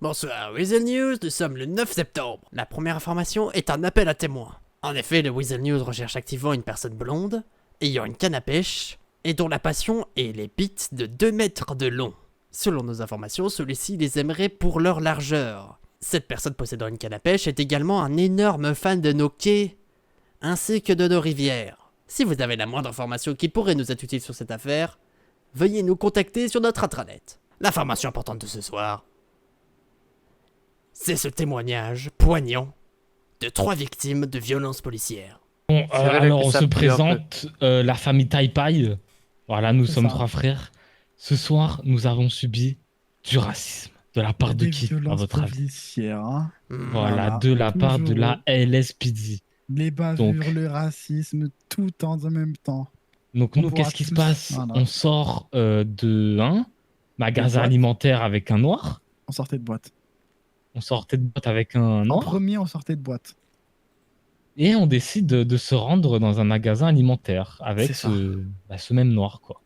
Bonsoir, Weasel News, nous sommes le 9 septembre. La première information est un appel à témoins. En effet, le Weasel News recherche activement une personne blonde, ayant une canne à pêche, et dont la passion est les bites de 2 mètres de long. Selon nos informations, celui-ci les aimerait pour leur largeur. Cette personne possédant une canne à pêche est également un énorme fan de nos quais, ainsi que de nos rivières. Si vous avez la moindre information qui pourrait nous être utile sur cette affaire, veuillez nous contacter sur notre intranet. L'information importante de ce soir, c'est ce témoignage poignant de 3 victimes de violences policières. Bon, C'est vrai alors que on ça se pue un peu. présente, la famille Taipai. Voilà, nous C'est sommes ça. 3 frères. Ce soir, nous avons subi du racisme. De la part de Des qui, à violences votre avis? policières, hein. Voilà, de la part de la LSPD. Les bavures, le racisme, tout en même temps. Donc On nous, pourra qu'est-ce qui se tous- passe? voilà. On sort de un magasin boîte. alimentaire avec un noir. On sortait de boîte. On sortait de boîte avec un En noir. premier, on sortait de boîte. Et on décide de se rendre dans un magasin alimentaire avec C'est ça. ce même noir, quoi.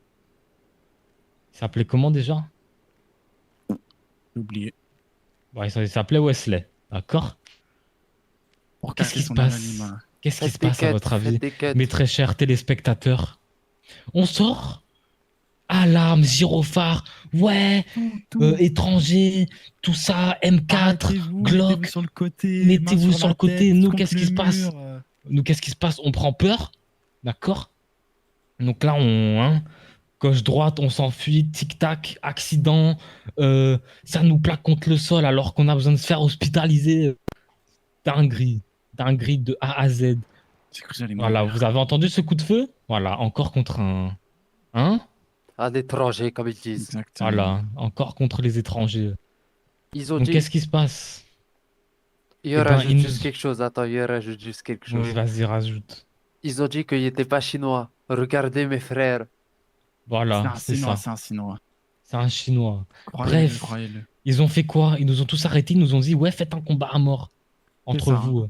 Il s'appelait comment déjà? J'ai oublié. Bon, il s'appelait Wesley, d'accord? Pour Qu'est-ce cacher qui se son passe? anonymat. Qu'est-ce qui Faites se des passe à cuts, votre faites avis, des cuts. mes très chers téléspectateurs? On sort, alarme, gyrophare, ouais, Tout. étranger, tout ça, M4, Arrêtez-vous, mettez-vous Glock, sur le côté. mettez-vous main sur la le côté. tête, Nous, contre qu'est-ce qui le se passe? mur, Nous, qu'est-ce qui se passe? On prend peur, d'accord? Donc là, gauche-droite, on s'enfuit, tic-tac, accident, ça nous plaque contre le sol alors qu'on a besoin de se faire hospitaliser. Dinguerie, dinguerie de A à Z. J'ai cru que j'allais Voilà, mourir. vous avez entendu ce coup de feu? Voilà, encore contre un... Hein? Un étranger, comme ils disent. Exactement. Voilà, encore contre les étrangers. Ils ont Donc dit, qu'est-ce qui se passe? il Eh ben, rajoute ils juste nous- quelque chose. Attends, il rajoute juste quelque chose. Oui, vas-y, rajoute. Ils ont dit qu'ils n'étaient pas chinois. Regardez mes frères. Voilà, c'est Chinois, ça. c'est un Chinois. C'est un Chinois. Croyez-le, Bref. croyez-le. Ils ont fait quoi? Ils nous ont tous arrêtés, ils nous ont dit, ouais, faites un combat à mort entre ça. vous.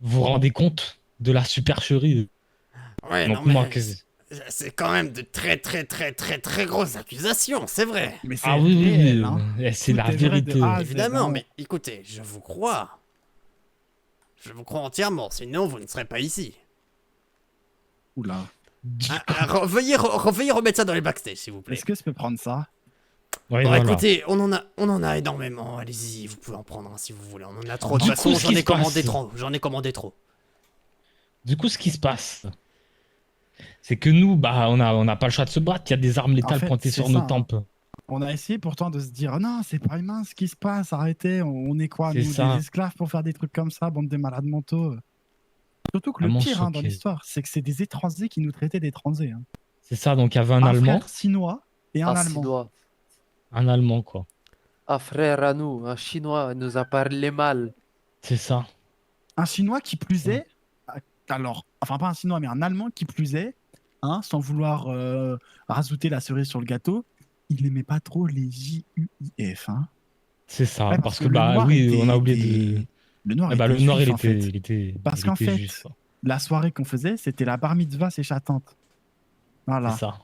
Vous vous rendez compte de la supercherie? Ouais, Donc non mais moi, c'est quand même de très grosses accusations, c'est vrai. Mais c'est Ah oui, oui, réel, hein. c'est Tout la est vrai de vérité. A à Z, Évidemment, hein. mais écoutez, je vous crois. Je vous crois entièrement, sinon vous ne serez pas ici. Oula. Veuillez remettre ça dans les backstage, s'il vous plaît. Est-ce que je peux prendre ça? Ouais, Bon, voilà. écoutez, on en a énormément. Allez-y, vous pouvez en prendre un si vous voulez. On en a trop. De Du toute façon, coup, ce qui se passe- J'en ai commandé trop. Du coup, ce qui se passe, c'est que nous, bah, on n'a pas le choix de se battre. Il y a des armes létales fait, pointées c'est sur ça, nos hein. tempes. On a essayé pourtant de se dire oh non, c'est pas humain ce qui se passe, arrêtez, on est quoi, C'est nous, ça. des esclaves pour faire des trucs comme ça, bande de malades mentaux. Surtout que le Vraiment pire hein, dans choqué. l'histoire, c'est que c'est des étrangers qui nous traitaient d'étrangers. Hein. C'est ça, donc il y avait un Allemand. frère chinois et un Un Allemand. Chinois. Un Allemand, quoi. Un frère à nous, un Chinois, nous a parlé mal. C'est ça. Un Chinois qui plus est, alors, enfin pas un Chinois, mais un Allemand qui plus est, hein, sans vouloir rajouter la cerise sur le gâteau, il n'aimait pas trop les JUIF. Hein. C'est ça. Ouais, parce que, le bah noir oui, était- on a oublié était- de. Le noir, Eh bah, était le noir, juif, il en fait. était. Parce il qu'en était fait, juif, quoi. la soirée qu'on faisait, c'était la bar mitzvah chez Chatante. Voilà. C'est ça.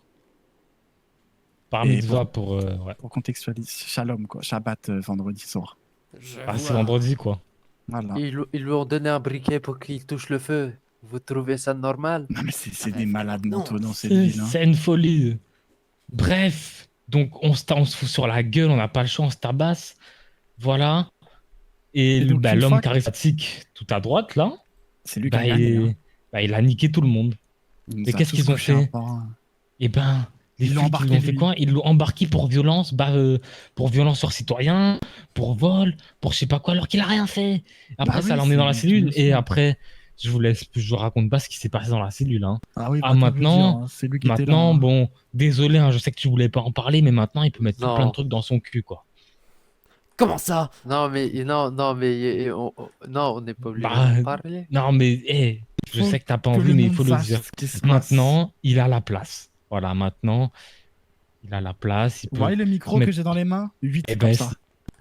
Par Et mitzvah pour. Ouais. Pour contextualiser, Shalom, quoi. Shabbat vendredi soir. Ah, c'est vendredi, quoi. Voilà. Ils lui ont donné un briquet pour qu'il touche le feu. Vous trouvez ça normal? Non, mais c'est Ah, des mais malades non, mentaux dans cette C'est ville. Hein. c'est une folie. Bref, donc on se fout sur la gueule, on n'a pas le choix, on se tabasse. Voilà. Et, Et donc, bah, une l'homme fois- charismatique tout à droite, là, C'est lui qui bah, a gagné. Hein. il a niqué tout le monde. Il nous Et a qu'est-ce tous qu'ils ont couchés un fait? par un. Eh ben, les Ils l'ont flics, ils embarqué, ont fait lui. quoi? Ils l'ont embarqué pour violence, pour violence sur citoyen, pour vol, pour je sais pas quoi, alors qu'il a rien fait. Après, Bah ça oui, l'a emmené dans la c'est cellule. une Et leçon. après, je vous raconte pas ce qui s'est passé dans la cellule. Hein. Ah oui, Ah, pas tout vous maintenant- dire, hein. C'est lui qui était là. Maintenant, hein. bon, désolé, hein, je sais que tu voulais pas en parler, mais maintenant, il peut mettre tout Non. plein de trucs dans son cul, quoi. Comment ça? Non, mais non, on n'est pas obligé Bah, d'en parler. Non, mais je Faut sais que t'as pas que envie, le mais il monde faut le sache dire. ce qui se passe. Maintenant, il a la place. Voilà, maintenant, il a la place. Il Vous peut, voyez le micro mais- que j'ai dans les mains 8 eh comme ben, ça.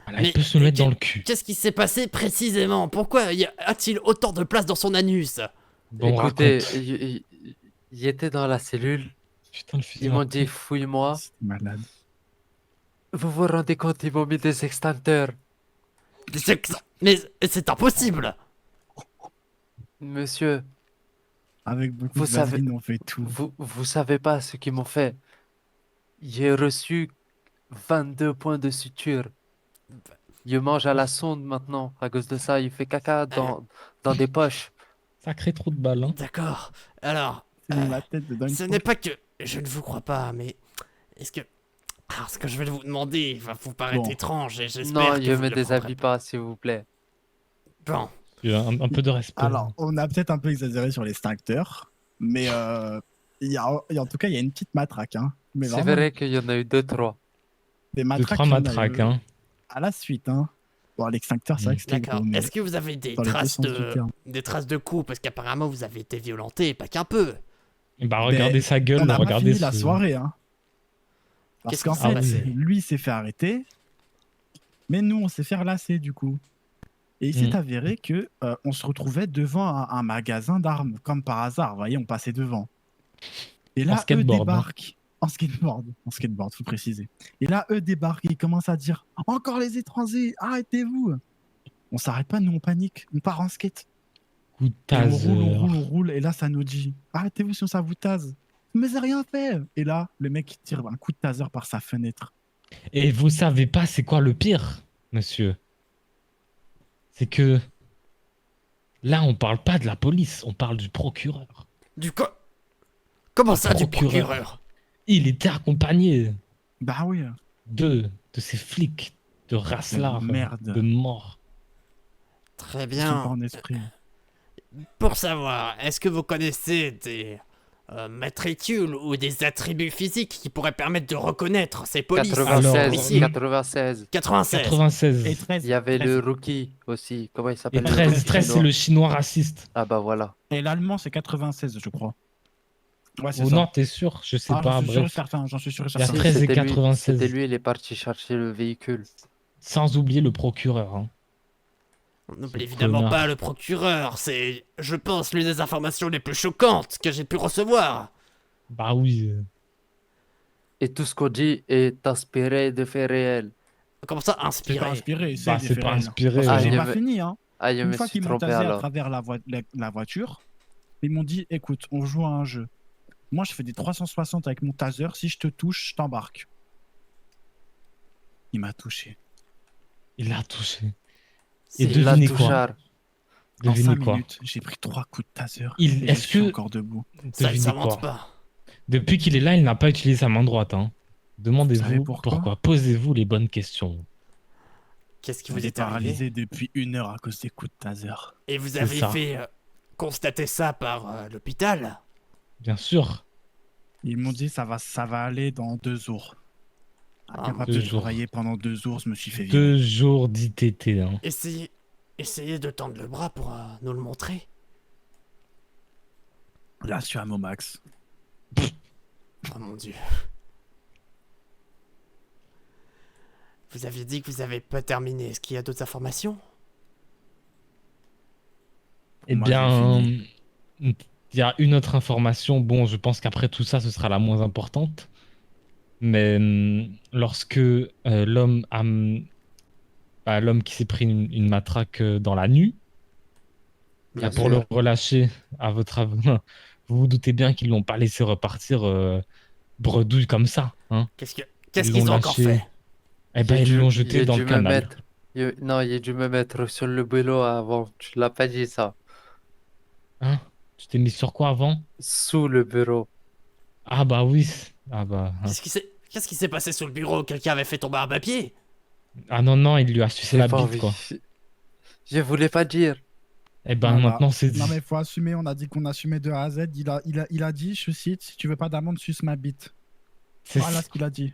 voilà, Mais- il peut se le mettre mais- dans le cul. Qu'est-ce qui s'est passé précisément? Pourquoi a-t-il autant de place dans son anus? Bon, Écoutez, raconte. il était dans la cellule. Putain, le fusil Ils à m'ont pompe. dit fouille-moi. C'est malade. Vous vous rendez compte, ils m'ont mis des extincteurs. Mais c'est impossible. Monsieur, Avec beaucoup Vous de savez- vaseline, on fait tout. vous savez pas ce qu'ils m'ont fait. J'ai reçu 22 points de suture. Je mange à la sonde maintenant. À cause de ça, il fait caca dans des poches. Sacré trou de balle, hein. D'accord. Alors, C'est dans la tête dedans. ce n'est pas que je ne vous crois pas, mais est-ce que... Alors, ce que je vais vous demander va vous paraître Bon. étrange et j'espère Non, que je vous me ne le prendrez déshabille pas, s'il vous plaît. Bon, Un peu de respect. Alors, on a peut-être un peu exagéré sur l'extincteur, mais en tout cas, il y a une petite matraque. Hein. Mais C'est vraiment, vrai qu'il y en a eu deux, trois. des Deux, matraques, trois il y en a matraques, eu hein. à la suite. Hein. Bon, l'extincteur, c'est vrai que c'était d'accord. gros, mais Est-ce que vous avez des dans les deux traces sens du de... terme. des traces de coups? Parce qu'apparemment, vous avez été violenté, pas qu'un peu. Bah, regardez sa gueule, on n'a pas regardez fini la soirée. Hein. Parce Qu'est-ce qu'en qui s'est fait, passé? lui il s'est fait arrêter, mais nous, on s'est fait relasser du coup. Et il s'est Mhm. avéré que on se retrouvait devant un magasin d'armes, comme par hasard. Vous voyez, on passait devant. Et là, eux skateboard, hein. débarquent. En skateboard, faut préciser. Et là, eux débarquent et ils commencent à dire encore les étrangers, arrêtez-vous. On s'arrête pas, nous on panique, on part en skate. Coup de Et on roule, on taser. roule, on roule, et là ça nous dit arrêtez-vous sinon ça vous tase. Mais j'ai rien fait. Et là, le mec il tire un coup de taser par sa fenêtre. Et vous savez pas c'est quoi le pire, monsieur? C'est que là, on parle pas de la police, on parle du procureur. Du quoi? Comment ça, du procureur. procureur? Il était accompagné Bah oui. de ces flics de racelard, Merde. de mort. Très Ils sont pas bien. en esprit. Pour savoir, est-ce que vous connaissez des matricules ou des attributs physiques qui pourraient permettre de reconnaître ces polices? 96, Alors, policiers? 96. 96. 96. Et 13. Il y avait 13. le rookie aussi. Comment il Et s'appelle? le 13, rookie 13 c'est chinois le chinois raciste. Ah bah voilà. Et l'allemand c'est 96, je crois. Ouais, c'est Oh ça. non, t'es sûr? Je sais Ah, pas, j'en suis sûr et bref. certain, j'en suis sûr et Il y a certain. 13 et C'était lui, 96. c'était lui, il est parti chercher le véhicule. Sans oublier le procureur. Hein. On n'oublie Ce évidemment connard. pas le procureur, c'est, je pense, l'une des informations les plus choquantes que j'ai pu recevoir. Bah oui. Et tout ce qu'on dit est inspiré de faits réels. Comment ça, C'est pas inspiré? inspiré, c'est Bah, des c'est faits pas réels. inspiré. Parce que Ah, j'ai il y pas avait- fini, hein. Ah, je Une me fois suis qu'ils m'ont trompé tasé à alors. travers la voiture, ils m'ont dit écoute, on joue à un jeu. Moi, je fais des 360 avec mon taser. Si je te touche, je t'embarque. Il m'a touché. Il l'a touché. Et C'est- Il l'a devinez touché. quoi? En 5 Devinez quoi? minutes, j'ai pris 3 coups de taser. Il- et est-ce je suis que- encore debout. Ça, Devinez ça monte quoi? pas. Depuis qu'il est là, il n'a pas utilisé sa main droite. Hein. Vous Demandez-vous savez pourquoi pourquoi. Posez-vous les bonnes questions. Qu'est-ce qui Il vous est est arrivé? paralysé depuis 1 heure à cause des coups de taser. Et vous C'est avez ça. fait constater ça par l'hôpital? Bien sûr. Ils m'ont dit ça va aller dans 2 jours. Ah, Incapable 2 de jours. travailler pendant 2 jours, je me suis fait virer. 2 jours d'ITT. Hein. essayez de tendre le bras pour nous le montrer. Là, je suis à mon max. Oh mon dieu. Vous aviez dit que vous avez pas terminé. Est-ce qu'il y a d'autres informations? Eh Moi, j'ai bien, fini. il y a une autre information. Bon, je pense qu'après tout ça, ce sera la moins importante. Mais lorsque l'homme qui s'est pris une matraque dans la nuit, Bien pour le sûr. relâcher, à votre avis, vous vous doutez bien qu'ils l'ont pas laissé repartir bredouille comme ça. Hein. Qu'est-ce Ils qu'ils l'ont ont encore lâché. fait? Eh ben, ils l'ont jeté dans le canal. Non, il a dû me mettre sur le vélo avant. Tu l'as pas dit ça. Hein? Tu t'es mis sur quoi avant? Sous le bureau. Ah bah oui. Ah bah. Hein. Qu'est-ce qui s'est passé sur le bureau? Quelqu'un avait fait tomber un papier? Ah non, non, il lui a sucé J'ai la pas bite, envie. quoi. Je voulais pas dire. Eh ben, Voilà. maintenant, c'est dit. Non mais faut assumer, on a dit qu'on assumait de A à Z. Il a dit, je cite, si tu veux pas d'amende, suce ma bite. C'est- Voilà ce qu'il a dit.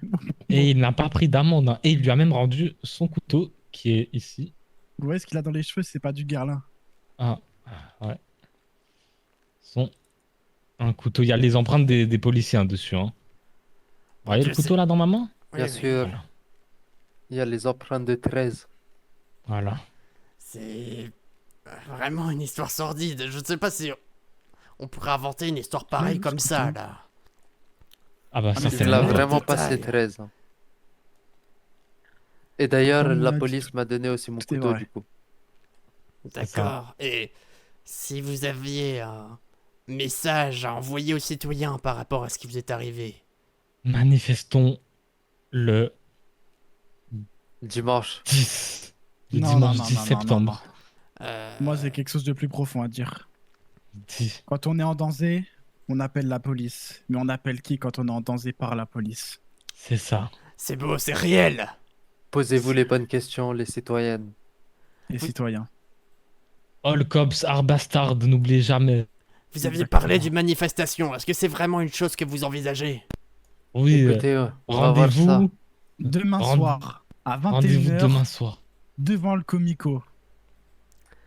Et il n'a pas pris d'amende. Hein. Et il lui a même rendu son couteau, qui est ici. Vous voyez ce qu'il a dans les cheveux, c'est pas du guerlin. Ah, ouais. Un couteau. Il y a les empreintes des policiers hein, dessus. Hein. Vous voyez Dieu, le couteau là dans ma main? Oui, Bien oui. sûr. Voilà. Il y a les empreintes de 13. Voilà. C'est vraiment une histoire sordide. Je ne sais pas si on pourrait inventer une histoire pareille Oui, comme c'est ça, tout. là. Ah bah Ah, Il mais l'a c'est certainement. vrai. vraiment Détail. passé 13. hein. Et d'ailleurs, Comme la l'a dit police m'a donné aussi mon tout est couteau vrai. du coup. D'accord. Et si vous aviez un message à envoyer aux citoyens par rapport à ce qui vous est arrivé? Manifestons le Dimanche. 10. Le Non, dimanche non, 10 non, non, non, non. septembre. Moi, c'est quelque chose de plus profond à dire. 10. Quand on est en danger, on appelle la police. Mais on appelle qui quand on est en danger par la police? C'est ça. C'est beau, c'est réel. Posez-vous les bonnes questions, les citoyennes. Les citoyens. All cops are bastards, n'oubliez jamais. Vous aviez Exactement. parlé d'une manifestation. Est-ce que c'est vraiment une chose que vous envisagez? Oui, Écoutez, on va voir ça. rendez-vous. Demain Rende- soir, à Rendez-vous 21h, demain soir. devant le Comico.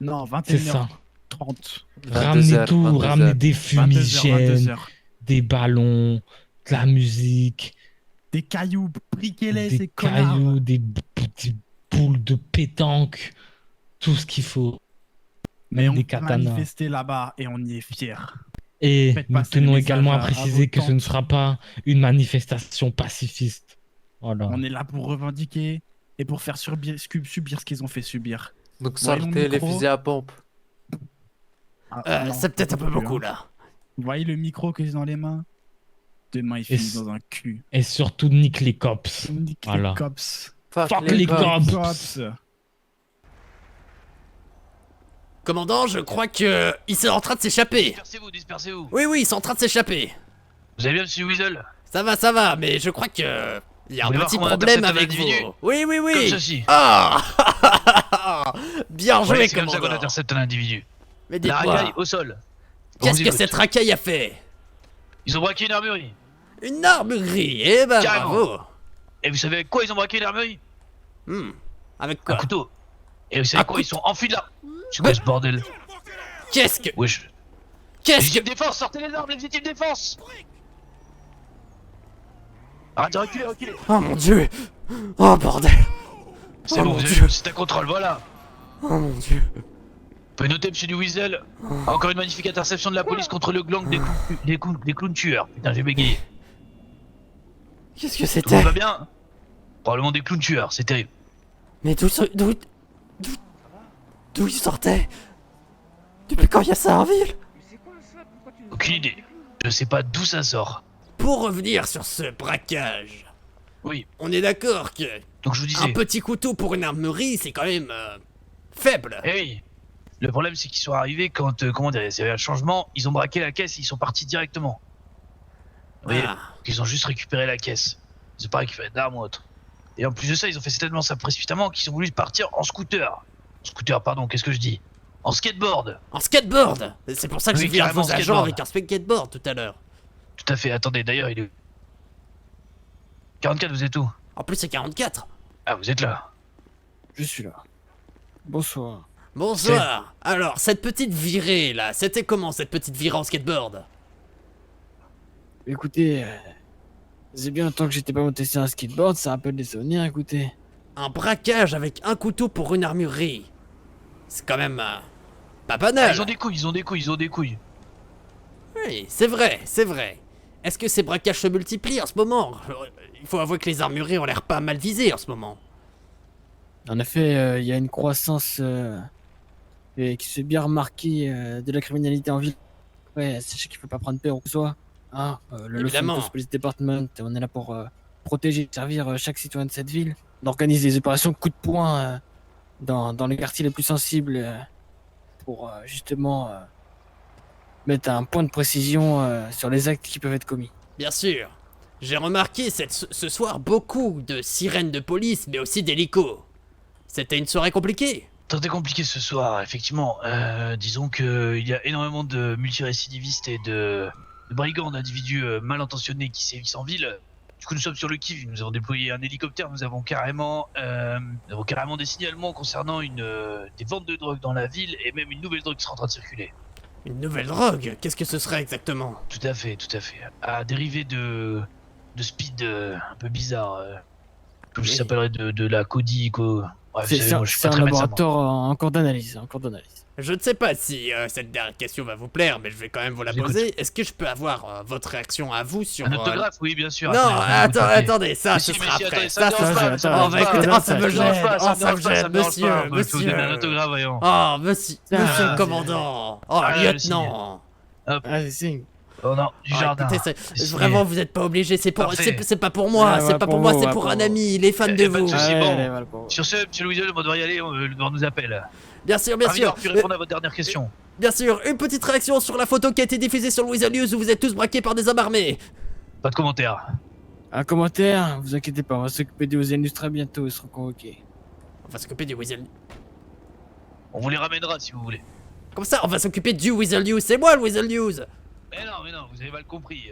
Non, C'est ça. 21h30. 22 Ramenez heures, tout, 22 ramenez heures. des 22h, fumigènes, 22h. des ballons, de la musique, Des cailloux, briquez-les, des ces connards. cailloux, des boules de pétanque, tout ce qu'il faut. Mais Même on des peut katanas. manifester là-bas et on y est fiers. Et Faites nous passer le tenons message également à à préciser vos que ce ne tantes. sera pas une manifestation pacifiste. Voilà. On est là pour revendiquer et pour faire subir ce qu'ils ont fait subir. Donc Voyons le sortez les micro. fusils à pompe. Ah, non, C'est peut-être un peu plus, beaucoup hein. là. Vous voyez le micro que j'ai dans les mains? Demain, il Et finit dans un cul. Et surtout, nique les cops. Nique Voilà. les cops. Fuck les cops. Cops. Commandant, je crois que ils sont en train de s'échapper. Dispersez-vous, dispersez-vous. Oui, oui, ils sont en train de s'échapper. Vous allez bien, monsieur Weasel? Ça va, mais je crois que il y a un Vous voulez voir petit comment on problème intercepte un avec individu vous. Oui, oui, Comme oui. ceci. Ah Bien joué, Ouais, c'est comme ça qu'on commandant. intercepte un individu. Mais La racaille dites-moi, au sol. On qu'est-ce vous que écoute. cette racaille a fait? Ils ont braqué une armurerie. Une armurerie. Eh ben, Carrément. bravo. Et vous savez avec quoi ils ont braqué l'armurerie? Hmm. Avec Un quoi? couteau. Et vous savez Un quoi? Ils sont enfuis de là. C'est Mais- quoi ce bordel? Qu'est-ce que... Wesh. Qu'est-ce Légitime que... défense, sortez les armes, légitime défense! Arrêtez, reculez, reculez! Oh mon dieu. Oh bordel. C'est Oh bon, mon vous avez Dieu. eu, c'est un contrôle, voilà! Oh mon dieu. Vous pouvez noter, monsieur du Weasel, encore une magnifique interception de la police contre le gang des clowns tueurs. Putain, j'ai bégayé. Qu'est-ce que Tout le c'était? monde va bien? Probablement des clowns tueurs, c'est terrible. Mais d'où il sortait? Depuis quand il y a ça en ville? Aucune idée. Je sais pas d'où ça sort. Pour revenir sur ce braquage, Oui, on est d'accord que donc je vous un disais. petit couteau pour une armurerie, c'est quand même faible. Eh oui. Le problème, c'est qu'ils sont arrivés quand, comment dire, il y avait un changement, ils ont braqué la caisse et ils sont partis directement. Vous voyez? Ah, Ils ont juste récupéré la caisse. Ils ont pas récupéré d'armes ou autre. Et en plus de ça, ils ont fait tellement ça précipitamment qu'ils ont voulu partir en scooter. Scooter, pardon, qu'est-ce que je dis? En skateboard. en skateboard. C'est pour ça que Oui, j'ai vu un de carrément, vos agents skateboard. avec un skateboard tout à l'heure. Tout à fait, attendez, d'ailleurs, il est où? 44, vous êtes où? En plus, c'est 44. Ah, vous êtes là. Je suis là. Bonsoir. Bonsoir. Alors, cette petite virée là, c'était comment cette petite virée en skateboard? Écoutez, c'est bien longtemps que j'étais pas monté sur un skateboard, ça rappelle des souvenirs, écoutez. Un braquage avec un couteau pour une armurerie. C'est quand même pas Ah, banal. ils ont des couilles, ils ont des couilles, ils ont des couilles. Oui, c'est vrai, c'est vrai. Est-ce que ces braquages se multiplient en ce moment? Il faut avouer que les armureries ont l'air pas mal visées en ce moment. En effet, il y a une croissance et qui se fait bien remarquer de la criminalité en ville. Ouais, sachez qu'il faut pas prendre peur ou quoi que ce soit. Hein, le Los Évidemment. Santos Police Department, on est là pour protéger, servir chaque citoyen de cette ville. On organise des opérations coup de poing dans les quartiers les plus sensibles pour justement mettre un point de précision sur les actes qui peuvent être commis. Bien sûr. J'ai remarqué ce soir beaucoup de sirènes de police, mais aussi d'hélicos. C'était une soirée compliquée. Très compliqué ce soir, effectivement. Disons qu'il y a énormément de multirécidivistes et de brigands, d'individus mal intentionnés qui sévissent en ville. Du coup, nous sommes sur le qui-vive. Nous avons déployé un hélicoptère. Nous avons carrément des signalements concernant des ventes de drogue dans la ville et même une nouvelle drogue qui sera en train de circuler. Une nouvelle drogue? Qu'est-ce que ce serait exactement? Tout à fait, tout à fait. À dériver de speed un peu bizarre. Comme ça Oui. s'appellerait de la Cody. Bref, vous savez, moi, je suis C'est pas un très médecin, moi. laboratoire en cours d'analyse, en cours d'analyse. Je ne sais pas si cette dernière question va vous plaire, mais je vais quand même vous la Je vous poser. Est-ce que je peux avoir votre réaction à vous sur... Un autographe, oui, bien sûr. Non, Attendez, attendez, ça, Mais ce si, sera mais si, après. attendez, Ça, me ce dérange sera... pas, ça me Oh, dérange bah pas. écoutez, oh, ça me me dérange gêne. pas, Oh, ça me ça me gêne, dérange monsieur, pas. Vous pouvez donner un monsieur. autographe, voyons. Oh, monsieur Ah, commandant. Oh, Ah, lieutenant. Allez, signe. Oh non, du Oh, jardin. écoutez, Ici. vraiment, vous n'êtes pas obligé. C'est pour, Parfait. c'est pas pour moi. Ah, C'est ouais, pas pour pour moi. vous, C'est ouais, pour pour un vous. ami. Il est fan de Eh, pas de vous. soucis. Allez, bon. allez, voilà, pour vous. Sur ce, monsieur Louis, on doit y aller, le devoir nous appelle. Bien sûr, bien Ravi sûr. d'avoir pu répondre à votre dernière question. Bien sûr. Une petite réaction sur la photo qui a été diffusée sur le Weasel News où vous êtes tous braqués par des hommes armés. Pas de commentaire. Un commentaire, vous inquiétez pas, on va s'occuper des Weasel News très bientôt, ils seront convoqués. On va s'occuper du Weasel. On vous les ramènera si vous voulez. Comme ça, on va s'occuper du Weasel News. C'est moi le Weasel News. Mais non, vous avez mal compris.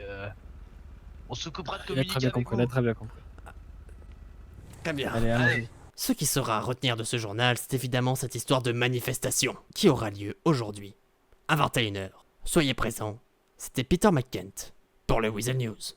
On s'occupera de Il a communiquer très bien avec compris, vous. il a très bien compris. Très bien. Allez, allez. Ce qui sera à retenir de ce journal, c'est évidemment cette histoire de manifestation qui aura lieu aujourd'hui, à 21 h. Soyez présents. C'était Peter McKent pour le Weasel News.